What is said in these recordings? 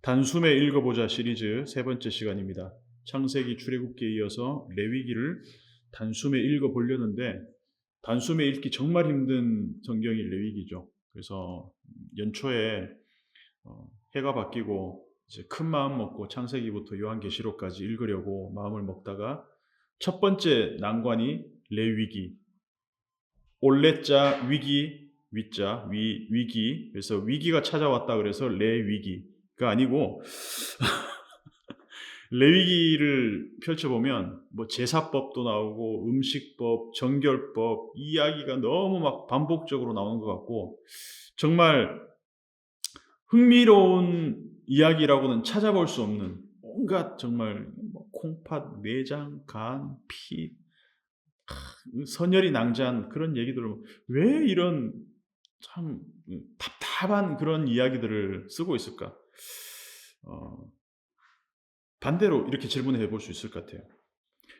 단숨에 읽어보자 시리즈 세 번째 시간입니다. 창세기, 출애굽기에 이어서 레위기를 단숨에 읽어보려는데 단숨에 읽기 정말 힘든 성경이 레위기죠. 그래서 연초에 해가 바뀌고 이제 큰 마음 먹고 창세기부터 요한계시록까지 읽으려고 마음을 먹다가 첫 번째 난관이 레위기, 올레자 위기, 위자 위기. 그래서 위기가 찾아왔다 그래서 레위기가 아니고 레위기를 펼쳐보면 뭐 제사법도 나오고 음식법, 정결법 이야기가 너무 막 반복적으로 나오는 것 같고 정말 흥미로운 이야기라고는 찾아볼 수 없는 온갖 정말 뭐 콩팥, 내장, 간, 피, 선열이 낭자한 그런 얘기들을 왜 이런 참 답답한 그런 이야기들을 쓰고 있을까? 반대로 이렇게 질문해 볼 수 있을 것 같아요.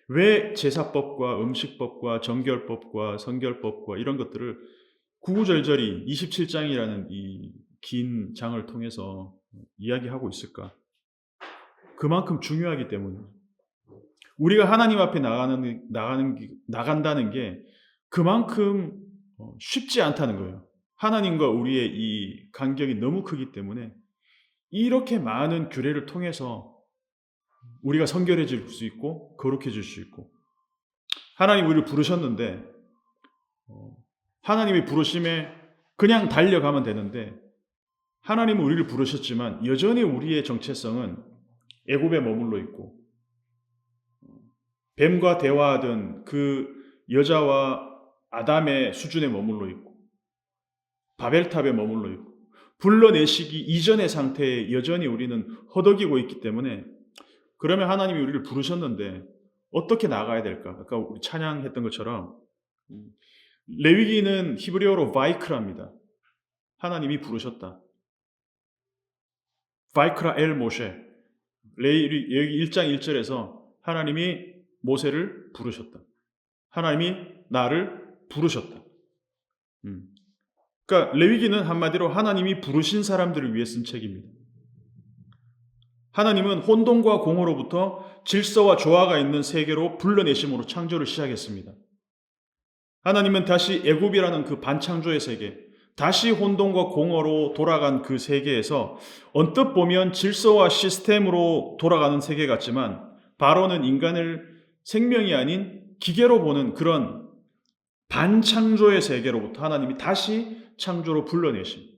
왜 제사법과 음식법과 정결법과 성결법과 이런 것들을 구구절절히 27장이라는 이 긴 장을 통해서 이야기하고 있을까? 그만큼 중요하기 때문에 우리가 하나님 앞에 나간다는 게 그만큼 쉽지 않다는 거예요. 하나님과 우리의 이 간격이 너무 크기 때문에 이렇게 많은 규례를 통해서 우리가 성결해질 수 있고 거룩해질 수 있고 하나님 우리를 부르셨는데 하나님의 부르심에 그냥 달려가면 되는데 하나님은 우리를 부르셨지만 여전히 우리의 정체성은 애굽에 머물러 있고 뱀과 대화하던 그 여자와 아담의 수준에 머물러 있고 바벨탑에 머물러 있고 불러내시기 이전의 상태에 여전히 우리는 허덕이고 있기 때문에 그러면 하나님이 우리를 부르셨는데 어떻게 나가야 될까? 아까 우리 찬양했던 것처럼 레위기는 히브리어로 바이크라입니다. 하나님이 부르셨다. 바이크라 엘 모셰. 여기 1장 1절에서 하나님이 모세를 부르셨다. 하나님이 나를 부르셨다. 그러니까 레위기는 한마디로 하나님이 부르신 사람들을 위해 쓴 책입니다. 하나님은 혼돈과 공허로부터 질서와 조화가 있는 세계로 불러내심으로 창조를 시작했습니다. 하나님은 다시 애굽이라는 그 반창조의 세계, 다시 혼돈과 공허로 돌아간 그 세계에서 언뜻 보면 질서와 시스템으로 돌아가는 세계 같지만 바로는 인간을 생명이 아닌 기계로 보는 그런 반창조의 세계로부터 하나님이 다시 창조로 불러내십니다.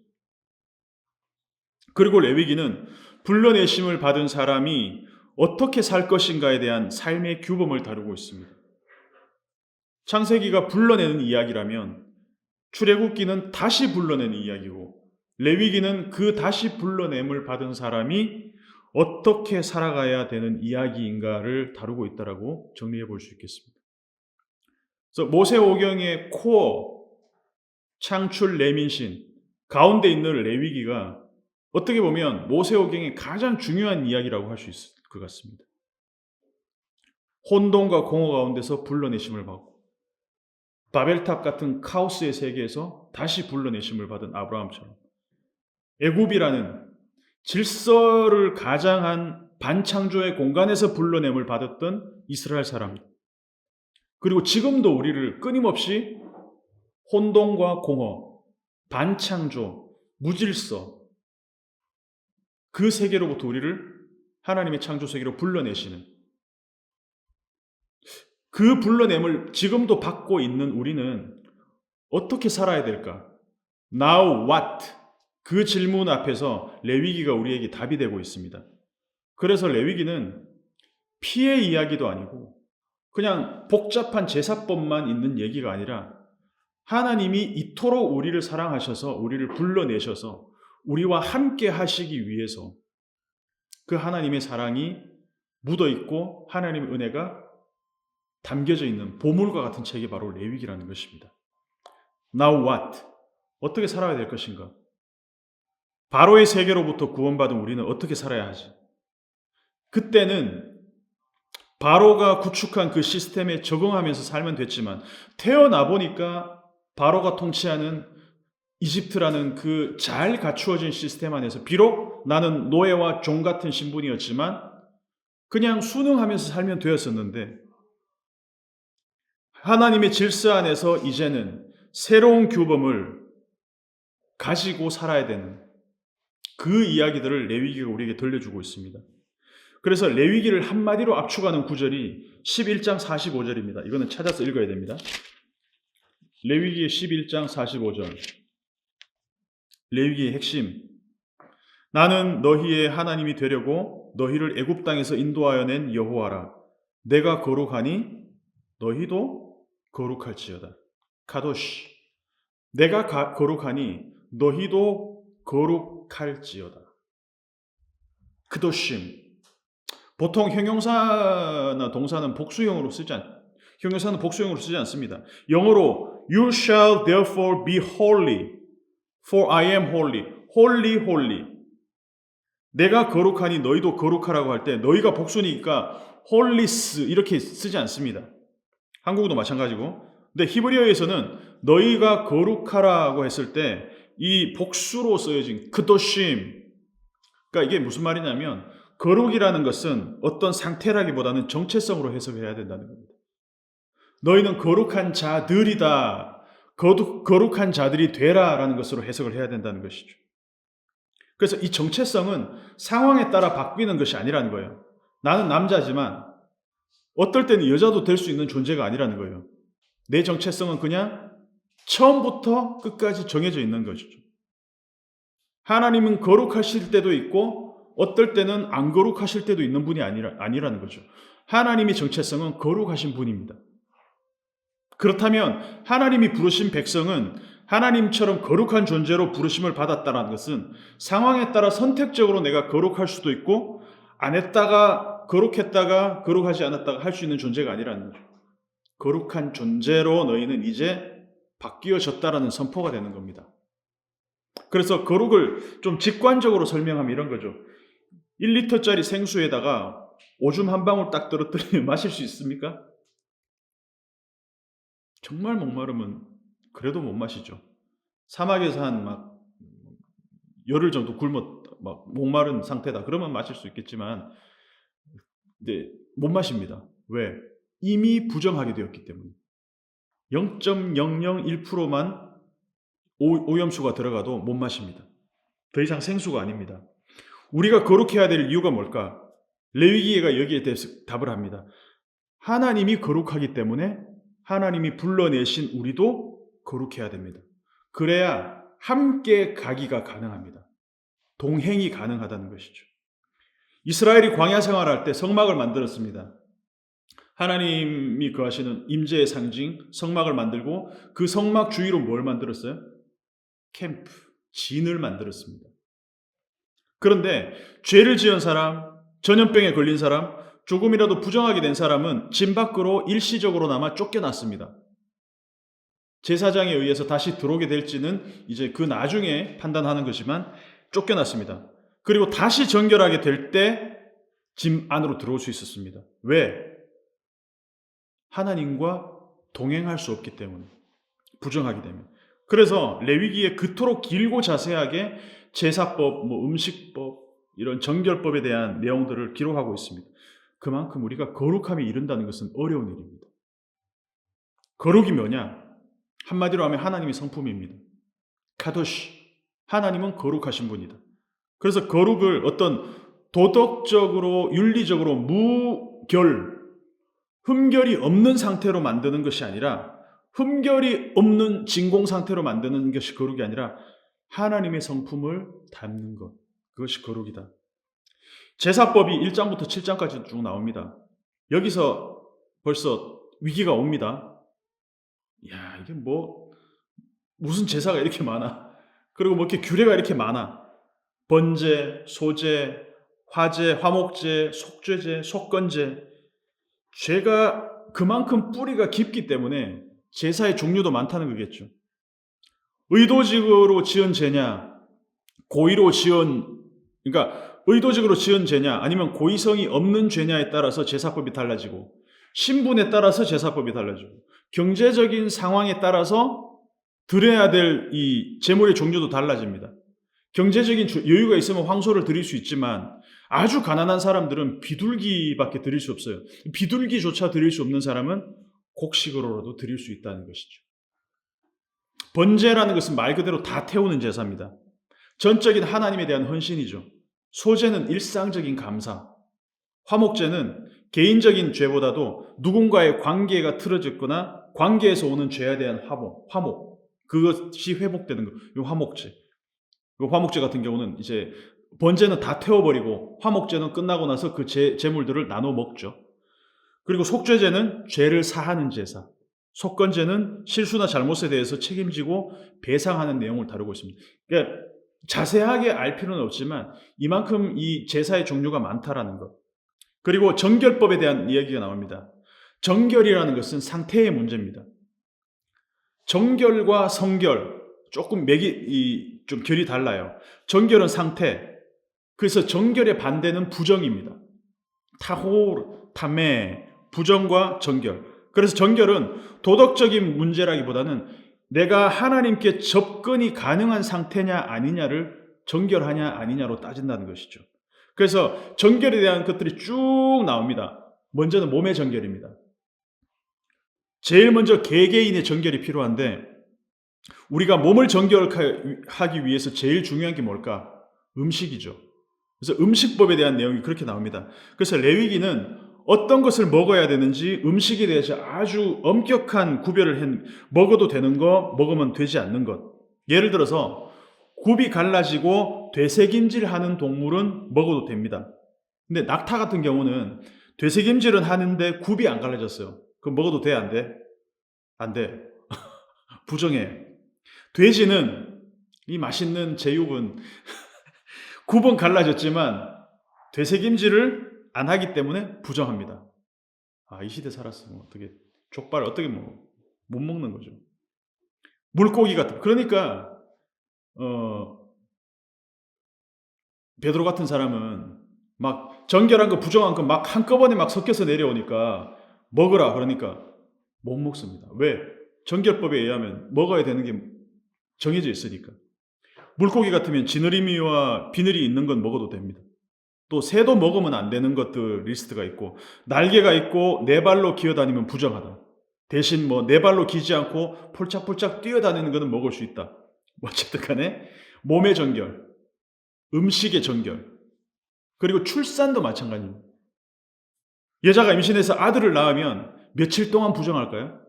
그리고 레위기는 불러내심을 받은 사람이 어떻게 살 것인가에 대한 삶의 규범을 다루고 있습니다. 창세기가 불러내는 이야기라면 출애굽기는 다시 불러내는 이야기고 레위기는 그 다시 불러냄을 받은 사람이 어떻게 살아가야 되는 이야기인가를 다루고 있다라고 정리해 볼 수 있겠습니다. 그래서 모세오경의 코어 창출 레민신 가운데 있는 레위기가 어떻게 보면 모세오경의 가장 중요한 이야기라고 할 수 있을 것 같습니다. 혼돈과 공허 가운데서 불러내심을 받고 바벨탑 같은 카오스의 세계에서 다시 불러내심을 받은 아브라함처럼 애굽이라는 질서를 가장한 반창조의 공간에서 불러냄을 받았던 이스라엘 사람 그리고 지금도 우리를 끊임없이 혼돈과 공허, 반창조, 무질서 그 세계로부터 우리를 하나님의 창조 세계로 불러내시는 그 불러냄을 지금도 받고 있는 우리는 어떻게 살아야 될까? Now what? 그 질문 앞에서 레위기가 우리에게 답이 되고 있습니다. 그래서 레위기는 피의 이야기도 아니고 그냥 복잡한 제사법만 있는 얘기가 아니라 하나님이 이토록 우리를 사랑하셔서 우리를 불러내셔서 우리와 함께 하시기 위해서 그 하나님의 사랑이 묻어있고 하나님의 은혜가 담겨져 있는 보물과 같은 책이 바로 레위기라는 것입니다. Now what? 어떻게 살아야 될 것인가? 바로의 세계로부터 구원받은 우리는 어떻게 살아야 하지? 그때는 바로가 구축한 그 시스템에 적응하면서 살면 됐지만 태어나 보니까 바로가 통치하는 이집트라는 그 잘 갖추어진 시스템 안에서 비록 나는 노예와 종 같은 신분이었지만 그냥 순응하면서 살면 되었었는데 하나님의 질서 안에서 이제는 새로운 규범을 가지고 살아야 되는 그 이야기들을 레위기가 우리에게 들려주고 있습니다. 그래서 레위기를 한마디로 압축하는 구절이 11장 45절입니다. 이거는 찾아서 읽어야 됩니다. 레위기의 11장 45절. 레위기의 핵심. 나는 너희의 하나님이 되려고 너희를 애굽 땅에서 인도하여 낸 여호와라. 내가 거룩하니 너희도 거룩할지어다. 카도시. 내가 거룩하니 너희도 거룩할지어다. 크도심. 보통 형용사나 동사는 복수형으로 형용사는 복수형으로 쓰지 않습니다. 영어로 You shall therefore be holy, for I am holy. holy, holy. 내가 거룩하니 너희도 거룩하라고 할 때 너희가 복수니까 holis 이렇게 쓰지 않습니다. 한국어도 마찬가지고. 근데 히브리어에서는 너희가 거룩하라고 했을 때 이 복수로 쓰여진 크도심. 그러니까 이게 무슨 말이냐면 거룩이라는 것은 어떤 상태라기보다는 정체성으로 해석해야 된다는 겁니다. 너희는 거룩한 자들이다. 거룩한 자들이 되라라는 것으로 해석을 해야 된다는 것이죠. 그래서 이 정체성은 상황에 따라 바뀌는 것이 아니라는 거예요. 나는 남자지만 어떨 때는 여자도 될 수 있는 존재가 아니라는 거예요. 내 정체성은 그냥 처음부터 끝까지 정해져 있는 것이죠. 하나님은 거룩하실 때도 있고 어떨 때는 안 거룩하실 때도 있는 분이 아니라는 거죠. 하나님의 정체성은 거룩하신 분입니다. 그렇다면 하나님이 부르신 백성은 하나님처럼 거룩한 존재로 부르심을 받았다는 것은 상황에 따라 선택적으로 내가 거룩할 수도 있고 안 했다가 거룩했다가 거룩하지 않았다가 할 수 있는 존재가 아니라는 거죠. 거룩한 존재로 너희는 이제 바뀌어졌다라는 선포가 되는 겁니다. 그래서 거룩을 좀 직관적으로 설명하면 이런 거죠. 1리터짜리 생수에다가 오줌 한 방울 딱 떨어뜨리면 마실 수 있습니까? 정말 목마르면 그래도 못 마시죠. 사막에서 한 열흘 정도 굶어 목마른 상태다. 그러면 마실 수 있겠지만 이제 못 마십니다. 왜? 이미 부정하게 되었기 때문에. 0.001%만 오염수가 들어가도 못 마십니다. 더 이상 생수가 아닙니다. 우리가 거룩해야 될 이유가 뭘까? 레위기가 여기에 대해서 답을 합니다. 하나님이 거룩하기 때문에 하나님이 불러내신 우리도 거룩해야 됩니다. 그래야 함께 가기가 가능합니다. 동행이 가능하다는 것이죠. 이스라엘이 광야 생활할 때 성막을 만들었습니다. 하나님이 거하시는 임재의 상징 성막을 만들고 그 성막 주위로 뭘 만들었어요? 캠프, 진을 만들었습니다. 그런데 죄를 지은 사람, 전염병에 걸린 사람, 조금이라도 부정하게 된 사람은 진 밖으로 일시적으로나마 쫓겨났습니다. 제사장에 의해서 다시 들어오게 될지는 이제 그 나중에 판단하는 것이지만 쫓겨났습니다. 그리고 다시 정결하게 될 때 진 안으로 들어올 수 있었습니다. 왜? 하나님과 동행할 수 없기 때문에. 부정하게 되면. 그래서 레위기에 그토록 길고 자세하게 제사법, 음식법, 이런 정결법에 대한 내용들을 기록하고 있습니다. 그만큼 우리가 거룩함에 이른다는 것은 어려운 일입니다. 거룩이 뭐냐? 한마디로 하면 하나님의 성품입니다. 카도시, 하나님은 거룩하신 분이다. 그래서 거룩을 어떤 도덕적으로, 윤리적으로 흠결이 없는 상태로 만드는 것이 아니라 흠결이 없는 진공 상태로 만드는 것이 거룩이 아니라 하나님의 성품을 담는 것, 그것이 거룩이다. 제사법이 1장부터 7장까지 쭉 나옵니다. 여기서 벌써 위기가 옵니다. 야, 이게 무슨 제사가 이렇게 많아? 그리고 이렇게 규례가 이렇게 많아? 번제, 소제, 화제, 화목제, 속죄제, 속건제. 죄가 그만큼 뿌리가 깊기 때문에 제사의 종류도 많다는 거겠죠. 의도적으로 지은 죄냐, 의도적으로 지은 죄냐, 아니면 고의성이 없는 죄냐에 따라서 제사법이 달라지고, 신분에 따라서 제사법이 달라지고, 경제적인 상황에 따라서 드려야 될 이 제물의 종류도 달라집니다. 경제적인 여유가 있으면 황소를 드릴 수 있지만 아주 가난한 사람들은 비둘기밖에 드릴 수 없어요. 비둘기조차 드릴 수 없는 사람은 곡식으로라도 드릴 수 있다는 것이죠. 번제라는 것은 말 그대로 다 태우는 제사입니다. 전적인 하나님에 대한 헌신이죠. 소제는 일상적인 감사. 화목제는 개인적인 죄보다도 누군가의 관계가 틀어졌거나 관계에서 오는 죄에 대한 화목. 그것이 회복되는 거. 이 화목제. 이 화목제 같은 경우는 이제 번제는 다 태워버리고 화목제는 끝나고 나서 그 제물들을 나눠 먹죠. 그리고 속죄제는 죄를 사하는 제사. 속건제는 실수나 잘못에 대해서 책임지고 배상하는 내용을 다루고 있습니다. 그러니까 자세하게 알 필요는 없지만 이만큼 이 제사의 종류가 많다라는 것. 그리고 정결법에 대한 이야기가 나옵니다. 정결이라는 것은 상태의 문제입니다. 정결과 성결 조금 좀 결이 달라요. 정결은 상태. 그래서 정결의 반대는 부정입니다. 타호, 탐매, 부정과 정결. 그래서 정결은 도덕적인 문제라기보다는 내가 하나님께 접근이 가능한 상태냐 아니냐를 정결하냐 아니냐로 따진다는 것이죠. 그래서 정결에 대한 것들이 쭉 나옵니다. 먼저는 몸의 정결입니다. 제일 먼저 개개인의 정결이 필요한데 우리가 몸을 정결하기 위해서 제일 중요한 게 뭘까? 음식이죠. 그래서 음식법에 대한 내용이 그렇게 나옵니다. 그래서 레위기는 어떤 것을 먹어야 되는지 음식에 대해서 아주 엄격한 구별을 먹어도 되는 거, 먹으면 되지 않는 것. 예를 들어서 굽이 갈라지고 되새김질하는 동물은 먹어도 됩니다. 근데 낙타 같은 경우는 되새김질은 하는데 굽이 안 갈라졌어요. 그럼 먹어도 돼? 안 돼? 안 돼. 부정해. 돼지는 이 맛있는 제육은 굽은 갈라졌지만 되새김질을 안 하기 때문에 부정합니다. 이 시대 살았으면 어떻게 족발 어떻게 못 먹는 거죠. 물고기 같은 그러니까 베드로 같은 사람은 막 정결한 거 부정한 거 막 한꺼번에 막 섞여서 내려오니까 먹으라 그러니까 못 먹습니다. 왜? 정결법에 의하면 먹어야 되는 게 정해져 있으니까. 물고기 같으면 지느러미와 비늘이 있는 건 먹어도 됩니다. 또 새도 먹으면 안 되는 것들 리스트가 있고 날개가 있고 네 발로 기어다니면 부정하다. 대신 네 발로 기지 않고 폴짝폴짝 뛰어다니는 것은 먹을 수 있다. 어쨌든 간에 몸의 정결, 음식의 정결, 그리고 출산도 마찬가지입니다. 여자가 임신해서 아들을 낳으면 며칠 동안 부정할까요?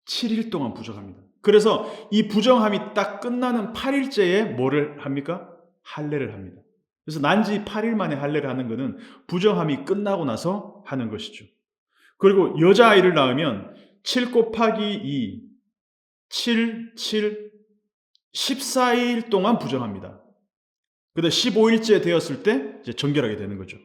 7일 동안 부정합니다. 그래서 이 부정함이 딱 끝나는 8일째에 뭐를 합니까? 할례를 합니다. 그래서 난지 8일 만에 할례를 하는 것은 부정함이 끝나고 나서 하는 것이죠. 그리고 여자아이를 낳으면 7 곱하기 2, 7, 14일 동안 부정합니다. 그다음 15일째 되었을 때 이제 정결하게 되는 거죠.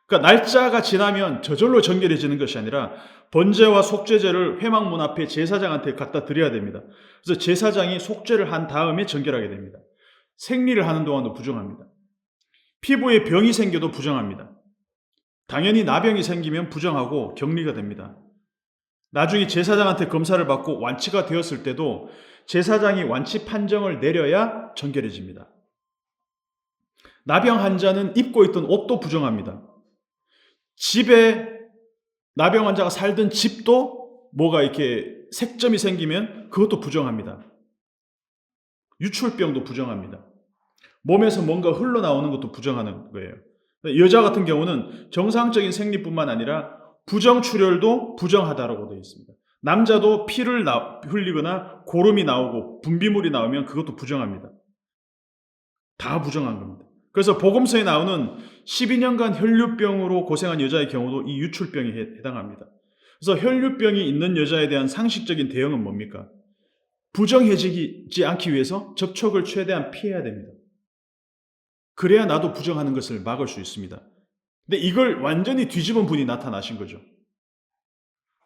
그러니까 날짜가 지나면 저절로 정결해지는 것이 아니라 번제와 속죄제를 회막문 앞에 제사장한테 갖다 드려야 됩니다. 그래서 제사장이 속죄를 한 다음에 정결하게 됩니다. 생리를 하는 동안도 부정합니다. 피부에 병이 생겨도 부정합니다. 당연히 나병이 생기면 부정하고 격리가 됩니다. 나중에 제사장한테 검사를 받고 완치가 되었을 때도 제사장이 완치 판정을 내려야 정결해집니다. 나병 환자는 입고 있던 옷도 부정합니다. 집에 나병 환자가 살던 집도 뭐가 이렇게 색점이 생기면 그것도 부정합니다. 유출병도 부정합니다. 몸에서 뭔가 흘러나오는 것도 부정하는 거예요. 여자 같은 경우는 정상적인 생리뿐만 아니라 부정출혈도 부정하다라고 되어 있습니다. 남자도 피를 흘리거나 고름이 나오고 분비물이 나오면 그것도 부정합니다. 다 부정한 겁니다. 그래서 복음서에 나오는 12년간 혈류병으로 고생한 여자의 경우도 이 유출병에 해당합니다. 그래서 혈류병이 있는 여자에 대한 상식적인 대응은 뭡니까? 부정해지지 않기 위해서 접촉을 최대한 피해야 됩니다. 그래야 나도 부정하는 것을 막을 수 있습니다. 근데 이걸 완전히 뒤집은 분이 나타나신 거죠.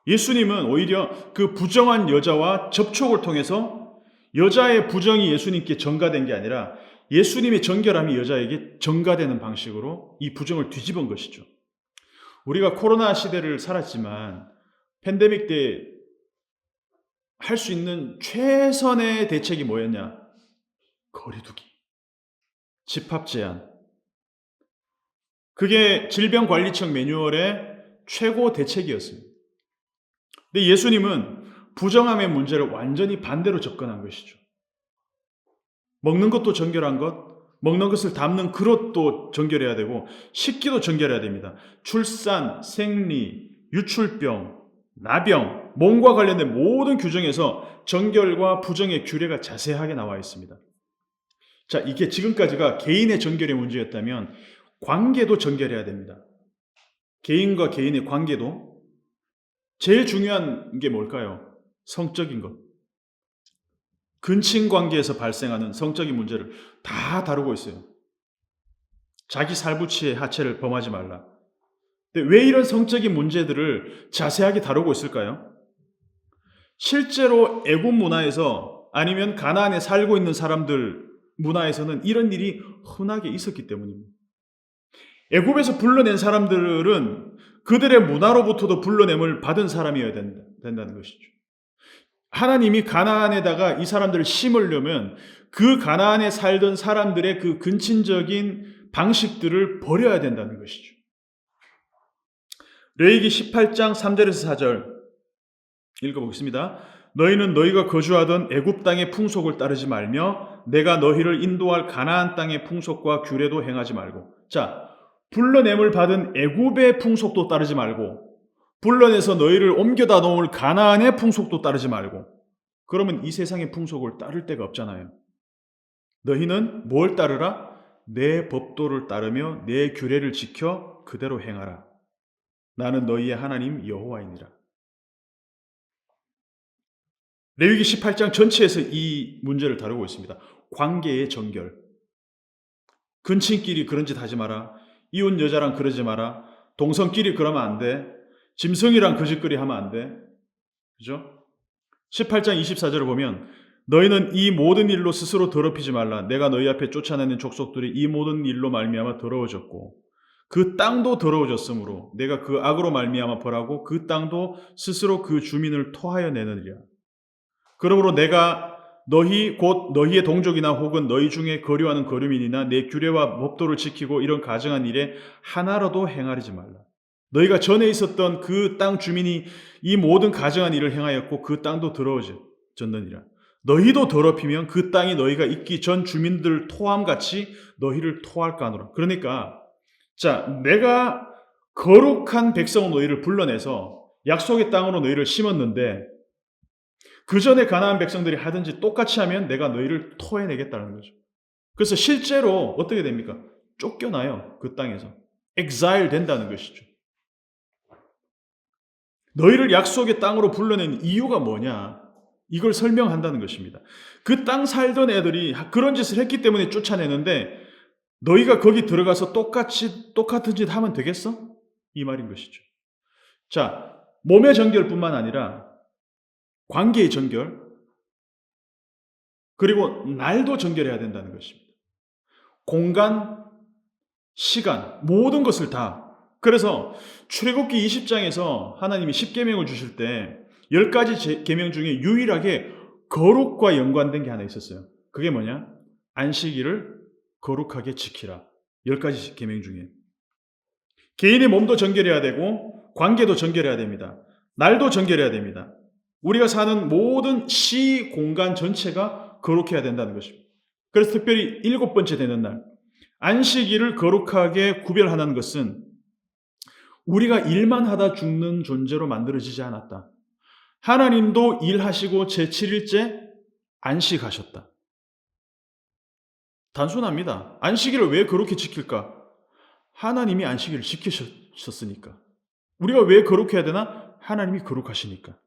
예수님은 오히려 그 부정한 여자와 접촉을 통해서 여자의 부정이 예수님께 전가된 게 아니라 예수님의 정결함이 여자에게 전가되는 방식으로 이 부정을 뒤집은 것이죠. 우리가 코로나 시대를 살았지만 팬데믹 때 할 수 있는 최선의 대책이 뭐였냐? 거리두기. 집합 제한. 그게 질병관리청 매뉴얼의 최고 대책이었습니다. 근데 예수님은 부정함의 문제를 완전히 반대로 접근한 것이죠. 먹는 것도 정결한 것, 먹는 것을 담는 그릇도 정결해야 되고 식기도 정결해야 됩니다. 출산, 생리, 유출병, 나병, 몸과 관련된 모든 규정에서 정결과 부정의 규례가 자세하게 나와 있습니다. 자, 이게 지금까지가 개인의 정결의 문제였다면 관계도 정결해야 됩니다. 개인과 개인의 관계도 제일 중요한 게 뭘까요? 성적인 것. 근친 관계에서 발생하는 성적인 문제를 다 다루고 있어요. 자기 살부치의 하체를 범하지 말라. 근데 왜 이런 성적인 문제들을 자세하게 다루고 있을까요? 실제로 애국 문화에서 아니면 가나안에 살고 있는 사람들 문화에서는 이런 일이 흔하게 있었기 때문입니다. 애굽에서 불러낸 사람들은 그들의 문화로부터도 불러냄을 받은 사람이어야 된다는 것이죠. 하나님이 가나안에다가 이 사람들을 심으려면 그 가나안에 살던 사람들의 그 근친적인 방식들을 버려야 된다는 것이죠. 레위기 18장 3절에서 4절 읽어보겠습니다. 너희는 너희가 거주하던 애굽 땅의 풍속을 따르지 말며 내가 너희를 인도할 가나안 땅의 풍속과 규례도 행하지 말고. 자, 불러냄을 받은 애굽의 풍속도 따르지 말고 불러내서 너희를 옮겨다 놓을 가나안의 풍속도 따르지 말고. 그러면 이 세상의 풍속을 따를 데가 없잖아요. 너희는 뭘 따르라? 내 법도를 따르며 내 규례를 지켜 그대로 행하라. 나는 너희의 하나님 여호와이니라. 레위기 18장 전체에서 이 문제를 다루고 있습니다. 관계의 정결. 근친끼리 그런 짓 하지 마라. 이웃 여자랑 그러지 마라. 동성끼리 그러면 안 돼. 짐승이랑 그 짓거리 하면 안 돼. 그죠? 18장 24절을 보면 너희는 이 모든 일로 스스로 더럽히지 말라. 내가 너희 앞에 쫓아내는 족속들이 이 모든 일로 말미암아 더러워졌고 그 땅도 더러워졌으므로 내가 그 악으로 말미암아 벌하고 그 땅도 스스로 그 주민을 토하여 내느니라. 그러므로 내가 너희 곧 너희의 동족이나 혹은 너희 중에 거류하는 거류민이나 내 규례와 법도를 지키고 이런 가증한 일에 하나라도 행하지 말라. 너희가 전에 있었던 그 땅 주민이 이 모든 가증한 일을 행하였고 그 땅도 더러워졌느니라. 너희도 더럽히면 그 땅이 너희가 있기 전 주민들 토함같이 너희를 토할까 하노라. 그러니까 자, 내가 거룩한 백성 너희를 불러내서 약속의 땅으로 너희를 심었는데 그 전에 가나안 백성들이 하든지 똑같이 하면 내가 너희를 토해내겠다는 거죠. 그래서 실제로 어떻게 됩니까? 쫓겨나요. 그 땅에서. exile 된다는 것이죠. 너희를 약속의 땅으로 불러낸 이유가 뭐냐? 이걸 설명한다는 것입니다. 그 땅 살던 애들이 그런 짓을 했기 때문에 쫓아내는데 너희가 거기 들어가서 똑같은 짓 하면 되겠어? 이 말인 것이죠. 자, 몸의 정결뿐만 아니라 관계의 정결, 그리고 날도 정결해야 된다는 것입니다. 공간, 시간, 모든 것을 다. 그래서 출애굽기 20장에서 하나님이 10계명을 주실 때 10가지 계명 중에 유일하게 거룩과 연관된 게 하나 있었어요. 그게 뭐냐? 안식일을 거룩하게 지키라. 10가지 계명 중에. 개인의 몸도 정결해야 되고 관계도 정결해야 됩니다. 날도 정결해야 됩니다. 우리가 사는 모든 시 공간 전체가 거룩해야 된다는 것입니다. 그래서 특별히 7번째 되는 날 안식일을 거룩하게 구별하는 것은 우리가 일만 하다 죽는 존재로 만들어지지 않았다. 하나님도 일하시고 제7일째 안식하셨다. 단순합니다. 안식일을 왜 그렇게 지킬까? 하나님이 안식일을 지키셨으니까. 우리가 왜 거룩해야 되나? 하나님이 거룩하시니까.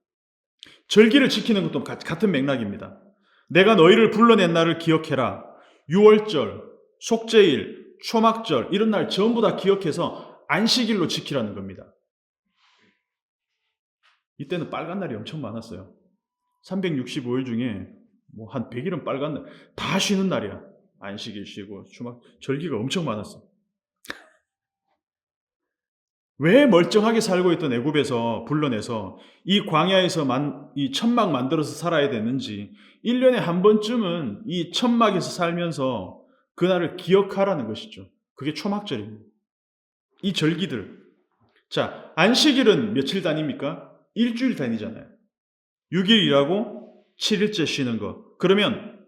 절기를 지키는 것도 같은 맥락입니다. 내가 너희를 불러낸 날을 기억해라. 유월절, 속죄일, 초막절 이런 날 전부 다 기억해서 안식일로 지키라는 겁니다. 이때는 빨간 날이 엄청 많았어요. 365일 중에 뭐 한 100일은 빨간 날, 다 쉬는 날이야. 안식일 쉬고 초막 절기가 엄청 많았어. 왜 멀쩡하게 살고 있던 애굽에서 불러내서 이 광야에서 이 천막 만들어서 살아야 되는지 1년에 한 번쯤은 이 천막에서 살면서 그날을 기억하라는 것이죠. 그게 초막절입니다. 이 절기들. 자, 안식일은 며칠 단위입니까? 일주일 단위잖아요. 6일 일하고 7일째 쉬는 거. 그러면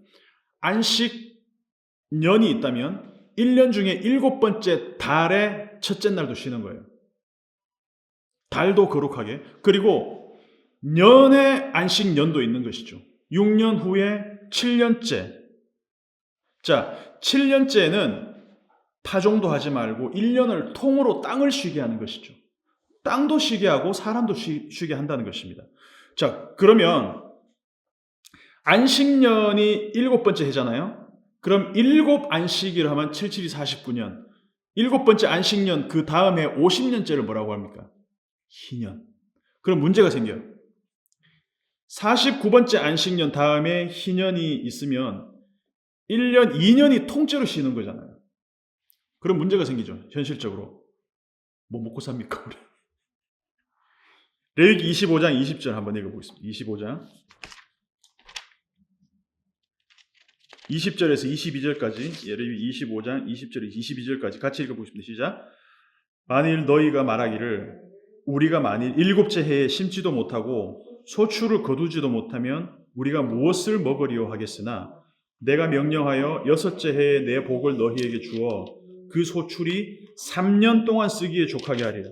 안식년이 있다면 1년 중에 7번째 달의 첫째 날도 쉬는 거예요. 달도 거룩하게. 그리고 년의 안식년도 있는 것이죠. 6년 후에 7년째. 자, 7년째는 타종도 하지 말고 1년을 통으로 땅을 쉬게 하는 것이죠. 땅도 쉬게 하고 사람도 쉬게 한다는 것입니다. 자, 그러면 안식년이 7번째 해잖아요. 그럼 7안식일 하면 77이 49년. 7번째 안식년 그 다음에 50년째를 뭐라고 합니까? 희년. 그럼 문제가 생겨요. 49번째 안식년 다음에 희년이 있으면 1년, 2년이 통째로 쉬는 거잖아요. 그럼 문제가 생기죠. 현실적으로. 뭐 먹고 삽니까, 우리? 레위기 25장 20절 한번 읽어보겠습니다. 25장 20절에서 22절까지, 레위기 25장 20절에서 22절까지 같이 읽어보겠습니다. 시작. 만일 너희가 말하기를 우리가 만일 7째 해에 심지도 못하고 소출을 거두지도 못하면 우리가 무엇을 먹으리요 하겠으나 내가 명령하여 6째 해에 내 복을 너희에게 주어 그 소출이 3년 동안 쓰기에 족하게 하리라.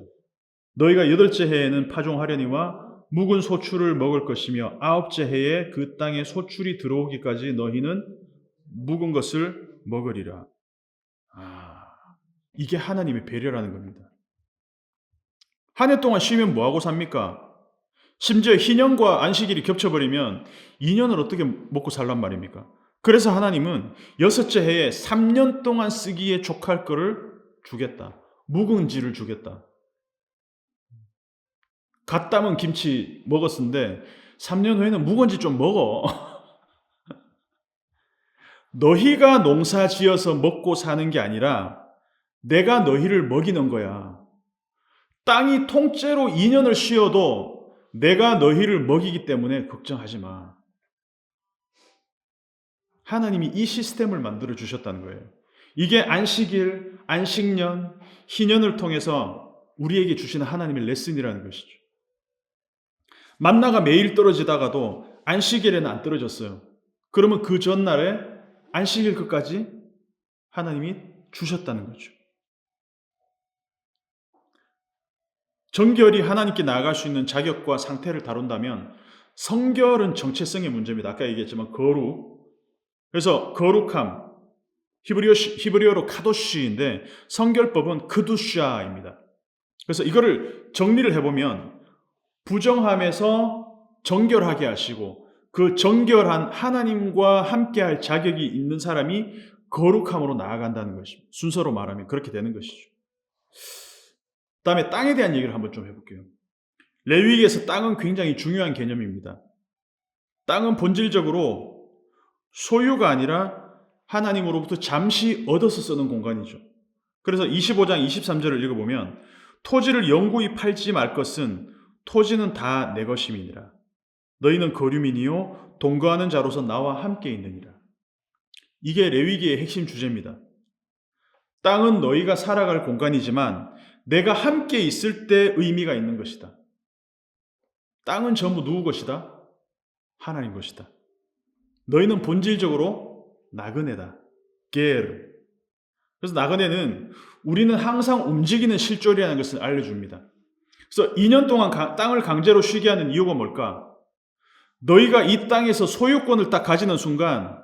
너희가 8째 해에는 파종하려니와 묵은 소출을 먹을 것이며 9째 해에 그 땅에 소출이 들어오기까지 너희는 묵은 것을 먹으리라. 이게 하나님의 배려라는 겁니다. 한 해 동안 쉬면 뭐하고 삽니까? 심지어 희년과 안식일이 겹쳐버리면 2년을 어떻게 먹고 살란 말입니까? 그래서 하나님은 6째 해에 3년 동안 쓰기에 족할 거를 주겠다. 묵은지를 주겠다. 갓 담은 김치 먹었는데 3년 후에는 묵은지 좀 먹어. 너희가 농사 지어서 먹고 사는 게 아니라 내가 너희를 먹이는 거야. 땅이 통째로 2년을 쉬어도 내가 너희를 먹이기 때문에 걱정하지 마. 하나님이 이 시스템을 만들어 주셨다는 거예요. 이게 안식일, 안식년, 희년을 통해서 우리에게 주시는 하나님의 레슨이라는 것이죠. 만나가 매일 떨어지다가도 안식일에는 안 떨어졌어요. 그러면 그 전날에 안식일 끝까지 하나님이 주셨다는 거죠. 정결이 하나님께 나아갈 수 있는 자격과 상태를 다룬다면 성결은 정체성의 문제입니다. 아까 얘기했지만 거룩. 그래서 거룩함, 히브리어로 카도시인데 성결법은 크두샤입니다. 그래서 이거를 정리를 해보면 부정함에서 정결하게 하시고 그 정결한 하나님과 함께할 자격이 있는 사람이 거룩함으로 나아간다는 것입니다. 순서로 말하면 그렇게 되는 것이죠. 다음에 땅에 대한 얘기를 한번 좀 해볼게요. 레위기에서 땅은 굉장히 중요한 개념입니다. 땅은 본질적으로 소유가 아니라 하나님으로부터 잠시 얻어서 쓰는 공간이죠. 그래서 25장 23절을 읽어보면 토지를 영구히 팔지 말 것은 토지는 다 내 것임이니라. 너희는 거류민이요 동거하는 자로서 나와 함께 있느니라. 이게 레위기의 핵심 주제입니다. 땅은 너희가 살아갈 공간이지만 내가 함께 있을 때 의미가 있는 것이다. 땅은 전부 누구 것이다? 하나님 것이다. 너희는 본질적으로 나그네다. 게르. 그래서 나그네는 우리는 항상 움직이는 실존이라는 것을 알려줍니다. 그래서 2년 동안 땅을 강제로 쉬게 하는 이유가 뭘까? 너희가 이 땅에서 소유권을 딱 가지는 순간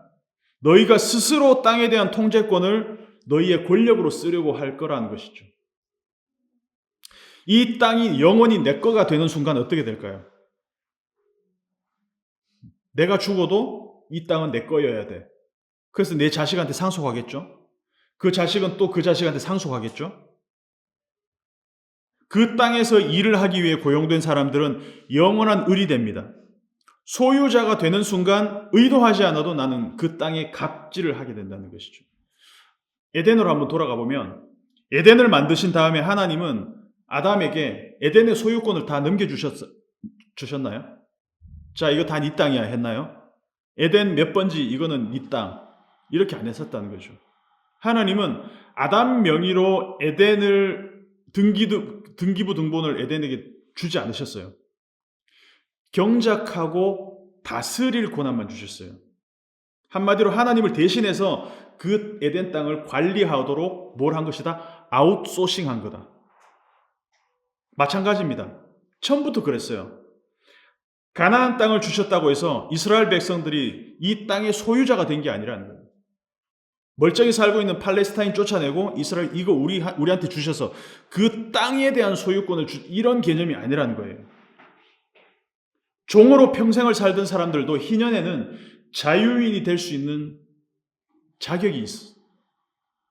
너희가 스스로 땅에 대한 통제권을 너희의 권력으로 쓰려고 할 거라는 것이죠. 이 땅이 영원히 내 거가 되는 순간 어떻게 될까요? 내가 죽어도 이 땅은 내 거여야 돼. 그래서 내 자식한테 상속하겠죠? 그 자식은 또 그 자식한테 상속하겠죠? 그 땅에서 일을 하기 위해 고용된 사람들은 영원한 을이 됩니다. 소유자가 되는 순간 의도하지 않아도 나는 그 땅에 갑질을 하게 된다는 것이죠. 에덴으로 한번 돌아가 보면 에덴을 만드신 다음에 하나님은 아담에게 에덴의 소유권을 다 넘겨주셨나요? 자, 이거 다 네 땅이야 했나요? 에덴 몇 번지 이거는 네 땅. 이렇게 안 했었다는 거죠. 하나님은 아담 명의로 에덴을 등기부 등본을 에덴에게 주지 않으셨어요. 경작하고 다스릴 권한만 주셨어요. 한마디로 하나님을 대신해서 그 에덴 땅을 관리하도록 뭘 한 것이다? 아웃소싱한 거다. 마찬가지입니다. 처음부터 그랬어요. 가나안 땅을 주셨다고 해서 이스라엘 백성들이 이 땅의 소유자가 된 게 아니라는 거예요. 멀쩡히 살고 있는 팔레스타인 쫓아내고 이스라엘 이거 우리한테 주셔서 그 땅에 대한 소유권을 이런 개념이 아니라는 거예요. 종으로 평생을 살던 사람들도 희년에는 자유인이 될 수 있는 자격이 있어.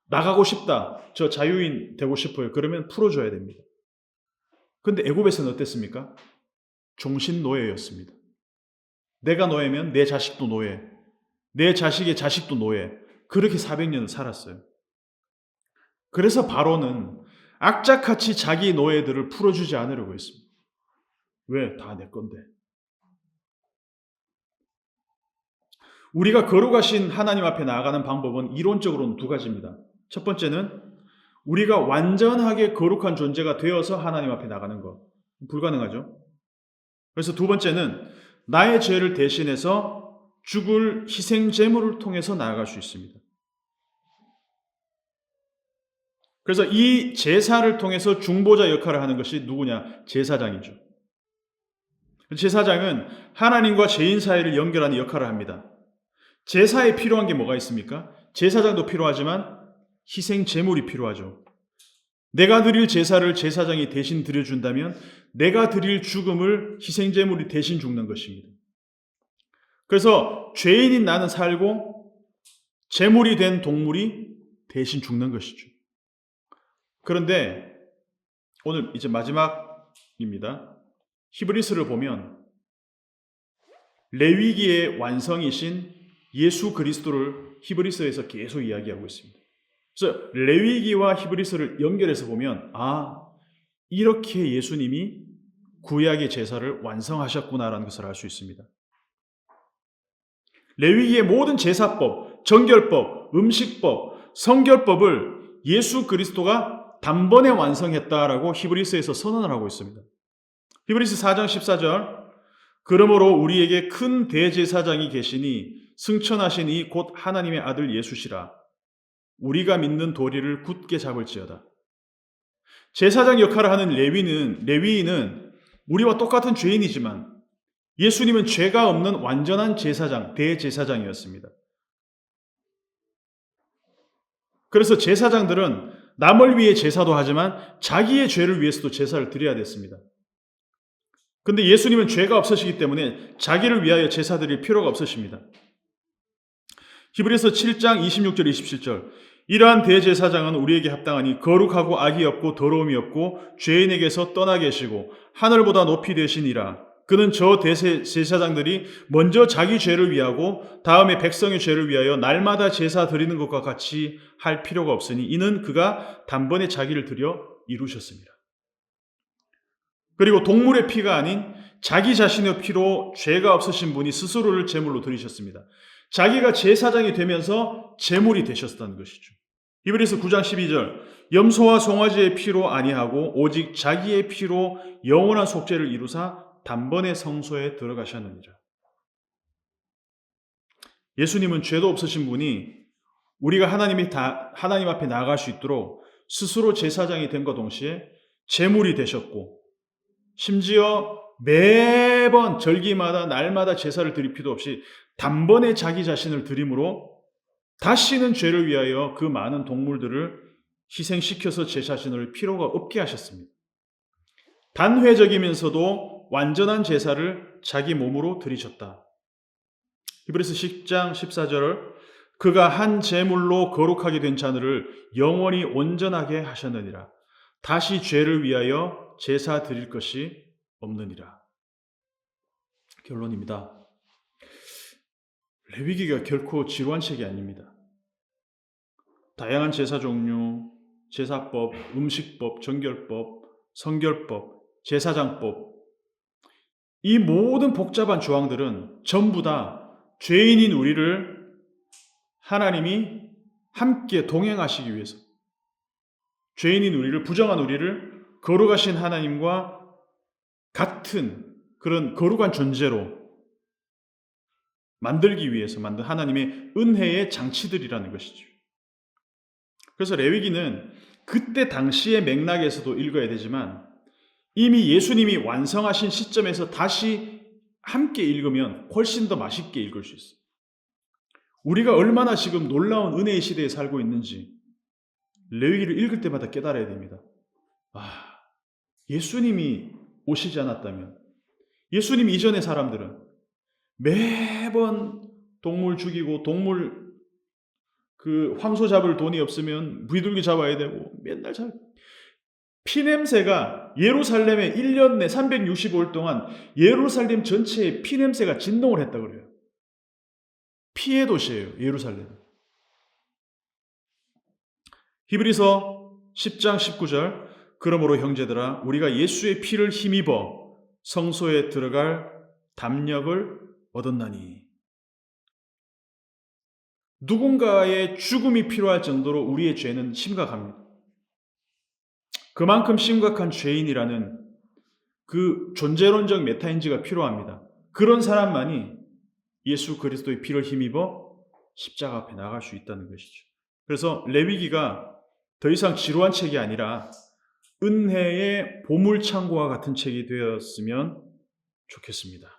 나가고 싶다. 저 자유인 되고 싶어요. 그러면 풀어줘야 됩니다. 근데 애굽에서는 어땠습니까? 종신 노예였습니다. 내가 노예면 내 자식도 노예. 내 자식의 자식도 노예. 그렇게 400년을 살았어요. 그래서 바로는 악착같이 자기 노예들을 풀어주지 않으려고 했습니다. 왜? 다 내 건데. 우리가 거룩하신 하나님 앞에 나아가는 방법은 이론적으로는 두 가지입니다. 첫 번째는 우리가 완전하게 거룩한 존재가 되어서 하나님 앞에 나가는 것. 불가능하죠. 그래서 두 번째는 나의 죄를 대신해서 죽을 희생 제물을 통해서 나아갈 수 있습니다. 그래서 이 제사를 통해서 중보자 역할을 하는 것이 누구냐? 제사장이죠. 제사장은 하나님과 죄인 사이를 연결하는 역할을 합니다. 제사에 필요한 게 뭐가 있습니까? 제사장도 필요하지만 희생 제물이 필요하죠. 내가 드릴 제사를 제사장이 대신 드려준다면 내가 드릴 죽음을 희생 제물이 대신 죽는 것입니다. 그래서 죄인인 나는 살고 제물이 된 동물이 대신 죽는 것이죠. 그런데 오늘 이제 마지막입니다. 히브리서를 보면 레위기의 완성이신 예수 그리스도를 히브리서에서 계속 이야기하고 있습니다. 그래서 레위기와 히브리서를 연결해서 보면 이렇게 예수님이 구약의 제사를 완성하셨구나라는 것을 알 수 있습니다. 레위기의 모든 제사법, 정결법, 음식법, 성결법을 예수 그리스도가 단번에 완성했다라고 히브리서에서 선언을 하고 있습니다. 히브리서 4장 14절 그러므로 우리에게 큰 대제사장이 계시니 승천하신 이 곧 하나님의 아들 예수시라. 우리가 믿는 도리를 굳게 잡을지어다. 제사장 역할을 하는 레위인은 우리와 똑같은 죄인이지만 예수님은 죄가 없는 완전한 제사장, 대제사장이었습니다. 그래서 제사장들은 남을 위해 제사도 하지만 자기의 죄를 위해서도 제사를 드려야 됐습니다. 근데 예수님은 죄가 없으시기 때문에 자기를 위하여 제사 드릴 필요가 없으십니다. 히브리서 7장 26절 27절 이러한 대제사장은 우리에게 합당하니 거룩하고 악이 없고 더러움이 없고 죄인에게서 떠나 계시고 하늘보다 높이 되시니라. 그는 저 대제사장들이 먼저 자기 죄를 위하고 다음에 백성의 죄를 위하여 날마다 제사 드리는 것과 같이 할 필요가 없으니 이는 그가 단번에 자기를 드려 이루셨습니다. 그리고 동물의 피가 아닌 자기 자신의 피로 죄가 없으신 분이 스스로를 제물로 드리셨습니다. 자기가 제사장이 되면서 제물이 되셨다는 것이죠. 히브리서 9장 12절 염소와 송아지의 피로 아니하고 오직 자기의 피로 영원한 속죄를 이루사 단번에 성소에 들어가셨느니라. 예수님은 죄도 없으신 분이 우리가 하나님 앞에 나아갈 수 있도록 스스로 제사장이 됨과 동시에 제물이 되셨고 심지어 매번 절기마다 날마다 제사를 드릴 필요 없이 단번에 자기 자신을 드림으로 다시는 죄를 위하여 그 많은 동물들을 희생시켜서 제 자신을 필요가 없게 하셨습니다. 단회적이면서도 완전한 제사를 자기 몸으로 드리셨다. 히브리서 10장 14절을 그가 한 제물로 거룩하게 된 자들을 영원히 온전하게 하셨느니라. 다시 죄를 위하여 제사 드릴 것이 없느니라. 결론입니다. 레위기가 결코 지루한 책이 아닙니다. 다양한 제사 종류, 제사법, 음식법, 정결법, 성결법, 제사장법 이 모든 복잡한 조항들은 전부 다 죄인인 우리를 하나님이 함께 동행하시기 위해서 죄인인 우리를, 부정한 우리를 거룩하신 하나님과 같은 그런 거룩한 존재로 만들기 위해서 만든 하나님의 은혜의 장치들이라는 것이죠. 그래서 레위기는 그때 당시의 맥락에서도 읽어야 되지만 이미 예수님이 완성하신 시점에서 다시 함께 읽으면 훨씬 더 맛있게 읽을 수 있어요. 우리가 얼마나 지금 놀라운 은혜의 시대에 살고 있는지 레위기를 읽을 때마다 깨달아야 됩니다. 예수님이 오시지 않았다면, 예수님 이전의 사람들은 매번 동물 죽이고 동물 황소 잡을 돈이 없으면 비둘기 잡아야 되고 맨날 피냄새가 예루살렘에 1년 내 365일 동안 예루살렘 전체에 피냄새가 진동을 했다 그래요. 피의 도시예요, 예루살렘. 히브리서 10장 19절 그러므로 형제들아 우리가 예수의 피를 힘입어 성소에 들어갈 담력을 얻었나니. 누군가의 죽음이 필요할 정도로 우리의 죄는 심각합니다. 그만큼 심각한 죄인이라는 그 존재론적 메타인지가 필요합니다. 그런 사람만이 예수 그리스도의 피를 힘입어 십자가 앞에 나갈 수 있다는 것이죠. 그래서 레위기가 더 이상 지루한 책이 아니라 은혜의 보물창고와 같은 책이 되었으면 좋겠습니다.